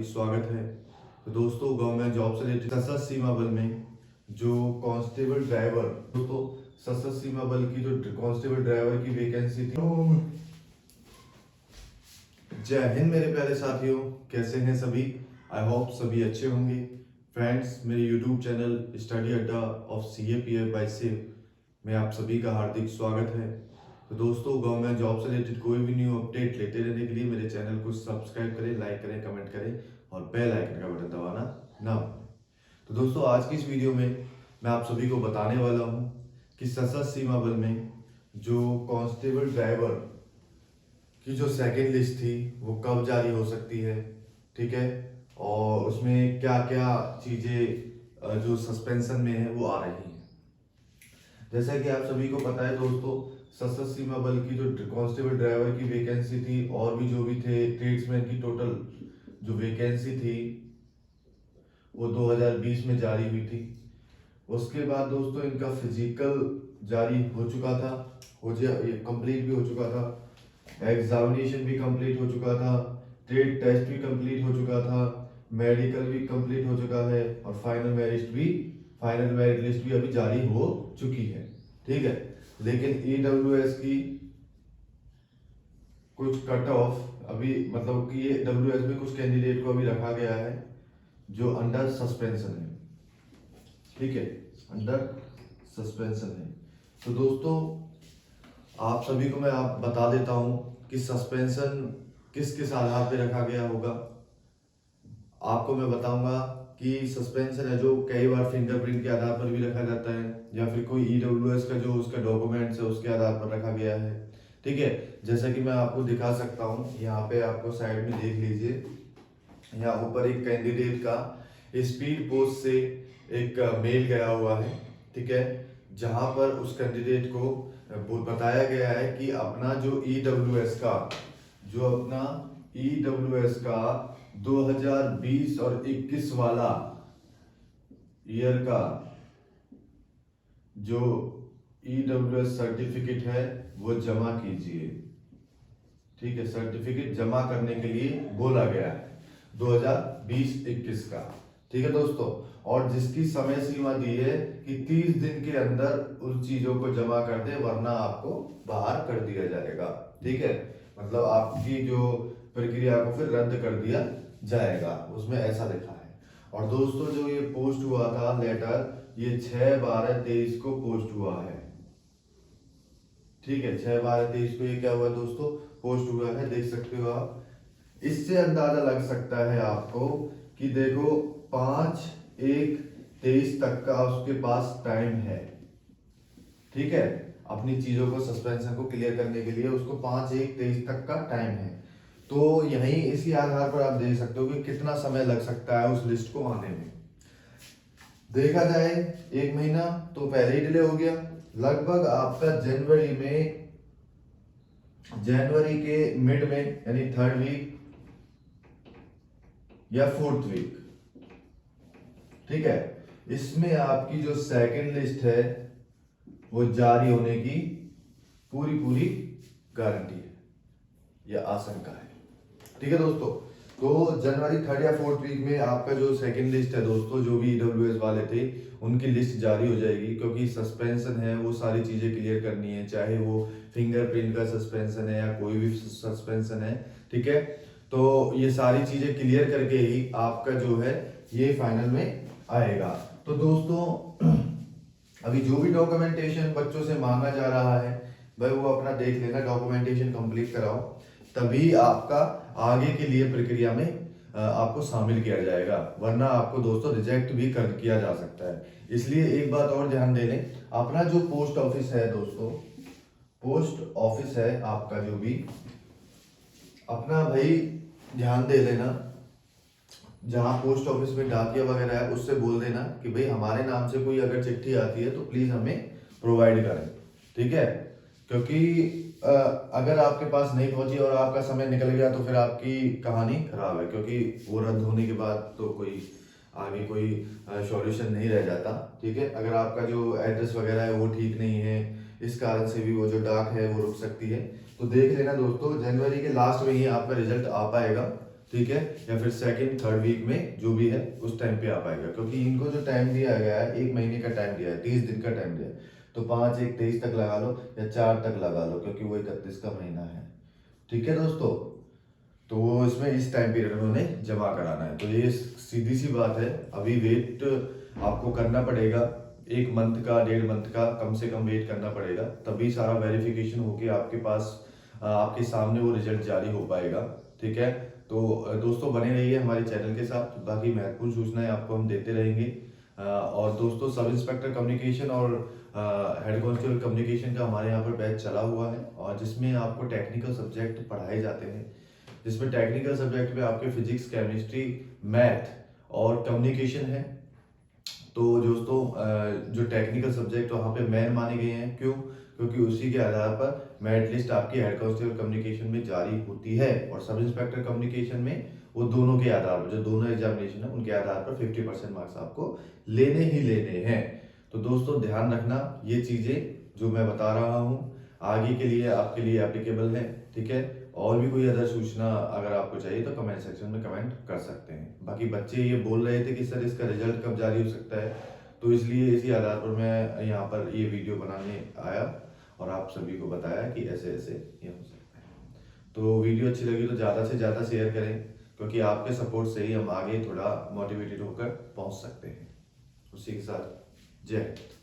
स्वागत है। तो दोस्तों गवर्नमेंट जॉब से रिलेटेड सशस्त्र सीमा बल में जो कांस्टेबल ड्राइवर दोस्तों सशस्त्र सीमा बल की जो कांस्टेबल ड्राइवर की वैकेंसी थी। जय हिंद मेरे प्यारे साथियों, कैसे हैं सभी? आई होप सभी अच्छे होंगे। फ्रेंड्स, मेरे यूट्यूब चैनल स्टडी अड्डा ऑफ CAPF बाय शिव में आप सभी का हार्दिक स्वागत है। तो दोस्तों गवर्नमेंट जॉब से रिलेटेड कोई भी न्यू अपडेट लेते रहने के लिए मेरे चैनल को सब्सक्राइब करें, लाइक करें, कमेंट करें और बेल आइकन का बटन दबाना ना भूलें। तो दोस्तों आज की इस वीडियो में मैं आप सभी को बताने वाला हूं कि सशस्त्र सीमा बल में जो कांस्टेबल ड्राइवर की जो सेकेंड लिस्ट थी वो कब जारी हो सकती है, ठीक है, और उसमें क्या क्या चीज़ें जो सस्पेंशन में है वो आ रही हैं। जैसा कि आप सभी को पता है दोस्तों, सशस्त्र सीमा बल की जो कांस्टेबल ड्राइवर की वैकेंसी थी और भी जो भी थे ट्रेड्समैन की टोटल जो वैकेंसी थी वो 2020 में जारी हुई थी। उसके बाद दोस्तों इनका फिजिकल जारी हो चुका था, कंप्लीट भी हो चुका था, एग्जामिनेशन भी कंप्लीट हो चुका था, ट्रेड टेस्ट भी कंप्लीट हो चुका था, मेडिकल भी कंप्लीट हो चुका है और फाइनल मेरिट लिस्ट भी अभी जारी हो चुकी है, ठीक है। लेकिन EWS की कुछ कट ऑफ अभी मतलब कि ये WS में कुछ कैंडिडेट को अभी रखा गया है जो अंडर सस्पेंशन है, ठीक है, अंडर सस्पेंशन है। तो दोस्तों आप सभी को मैं बता देता हूं कि सस्पेंशन किस किस आधार पे रखा गया होगा। आपको मैं बताऊंगा कि सस्पेंशन है जो कई बार फिंगरप्रिंट के आधार पर भी रखा जाता है या फिर कोई EWS का जो उसका डॉक्यूमेंट्स है उसके आधार पर रखा गया है, ठीक है। जैसा कि मैं आपको दिखा सकता हूँ, यहाँ पे आपको साइड में देख लीजिए, यहाँ ऊपर एक कैंडिडेट का स्पीड पोस्ट से एक मेल गया हुआ है, ठीक है, जहां पर उस कैंडिडेट को बताया गया है कि अपना जो EWS का 2020 और 21 वाला ईयर का जो EWS सर्टिफिकेट है वो जमा कीजिए, ठीक है। सर्टिफिकेट जमा करने के लिए बोला गया है 2020-21 का, ठीक है दोस्तों। और जिसकी समय सीमा दी है कि 30 दिन के अंदर उन चीजों को जमा कर दे वरना आपको बाहर कर दिया जाएगा, ठीक है। मतलब आपकी जो प्रक्रिया को फिर रद्द कर दिया जाएगा, उसमें ऐसा लिखा है। और दोस्तों जो ये पोस्ट हुआ था लेटर, ये 6/12/23 को पोस्ट हुआ है, ठीक है। 6/12/23 को ये क्या हुआ दोस्तों, पोस्ट हुआ है, देख सकते हो आप। इससे अंदाजा लग सकता है आपको कि देखो 5/1/23 तक का उसके पास टाइम है, ठीक है, अपनी चीजों को सस्पेंशन को क्लियर करने के लिए उसको 5/1/23 तक का टाइम है। तो यही इसी आधार पर आप देख सकते हो कि कितना समय लग सकता है उस लिस्ट को आने में। देखा जाए 1 महीना तो पहले ही डिले हो गया, लगभग आपका जनवरी के मिड में यानी 3rd वीक या 4th वीक, ठीक है, इसमें आपकी जो सेकंड लिस्ट है वो जारी होने की पूरी गारंटी है या आशंका है, ठीक है दोस्तों। तो जनवरी 3rd या 4th वीक में आपका जो सेकंड लिस्ट है दोस्तों, जो भी EWS वाले थे उनकी लिस्ट जारी हो जाएगी, क्योंकि सस्पेंशन है वो सारी चीजें क्लियर करनी है, चाहे वो फिंगरप्रिंट का सस्पेंशन है या कोई भी सस्पेंशन है, ठीक है। तो ये सारी चीजें क्लियर करके ही आपका जो है ये फाइनल में आएगा। तो दोस्तों अभी जो भी डॉक्यूमेंटेशन बच्चों से मांगा जा रहा है भाई वो अपना देख लेना, डॉक्यूमेंटेशन कंप्लीट कराओ, तभी आपका आगे के लिए प्रक्रिया में आपको शामिल किया जाएगा, वरना आपको दोस्तों रिजेक्ट भी किया जा सकता है। इसलिए एक बात और ध्यान दे लें, अपना जो पोस्ट ऑफिस है दोस्तों, पोस्ट ऑफिस है आपका जो भी, अपना भाई ध्यान दे लेना, जहां पोस्ट ऑफिस में डाकिया वगैरह है उससे बोल देना कि भाई हमारे नाम से कोई अगर चिट्ठी आती है तो प्लीज हमें प्रोवाइड करें, ठीक है। क्योंकि अगर आपके पास नहीं पहुंची और आपका समय निकल गया तो फिर आपकी कहानी खराब है, क्योंकि वो रद्द होने के बाद तो आगे कोई सॉल्यूशन नहीं रह जाता, ठीक है। अगर आपका जो एड्रेस वगैरह है वो ठीक नहीं है, इस कारण से भी वो जो डाक है वो रुक सकती है। तो देख लेना दोस्तों, जनवरी के लास्ट में ही आपका रिजल्ट आ पाएगा, ठीक है, या फिर सेकंड थर्ड वीक में जो भी है उस टाइम पे आ पाएगा, क्योंकि इनको जो टाइम दिया गया है 1 महीने का टाइम दिया है, 30 दिन का टाइम दिया है, तो 5 1 23 तक लगा लो या 4 तक लगा लो, क्योंकि वो 31 का महीना है। ठीक है दोस्तों, तो वो इसमें इस टाइम पीरियड में उन्हें जमा कराना है। तो ये सीधी सी बात है, अभी वेट आपको करना पड़ेगा 1 मंथ का 1.5 मंथ का कम से कम वेट करना पड़ेगा, तभी सारा वेरिफिकेशन होके आपके पास आपके सामने वो रिजल्ट जारी हो पाएगा। ठीक है, तो दोस्तों बने रहिए हमारे चैनल के साथ, बाकी महत्वपूर्ण सूचनाएं आपको हम देते रहेंगे। और दोस्तों सब इंस्पेक्टर कम्युनिकेशन और हेड कांस्टेबल कम्युनिकेशन का हमारे यहाँ पर बैच चला हुआ है, और जिसमें आपको टेक्निकल सब्जेक्ट पढ़ाए जाते हैं, जिसमें टेक्निकल सब्जेक्ट में आपके फिजिक्स, केमिस्ट्री, मैथ और कम्युनिकेशन है। तो दोस्तों जो टेक्निकल सब्जेक्ट वहाँ पे मेन माने गए हैं, क्यों? क्योंकि उसी के आधार पर मेरिट लिस्ट आपकी हेड कांस्टेबल कम्युनिकेशन में जारी होती है, और सब इंस्पेक्टर कम्युनिकेशन में वो दोनों के आधार पर, जो दोनों एग्जामिनेशन है उनके आधार पर 50% मार्क्स आपको लेने ही लेने हैं। तो दोस्तों ध्यान रखना, ये चीज़ें जो मैं बता रहा हूँ आगे के लिए आपके लिए एप्लीकेबल है। ठीक है, और भी कोई अदर सूचना अगर आपको चाहिए तो कमेंट सेक्शन में कमेंट कर सकते हैं। बाकी बच्चे ये बोल रहे थे कि सर इसका रिजल्ट कब जारी हो सकता है, तो इसलिए इसी आधार पर मैं यहाँ पर ये वीडियो बनाने आया और आप सभी को बताया कि ऐसे ऐसे ये हो सकता है। तो वीडियो अच्छी लगी तो ज़्यादा से ज़्यादा शेयर करें, क्योंकि आपके सपोर्ट से ही हम आगे थोड़ा मोटिवेटेड होकर पहुँच सकते हैं। उसी के साथ जय हिंद।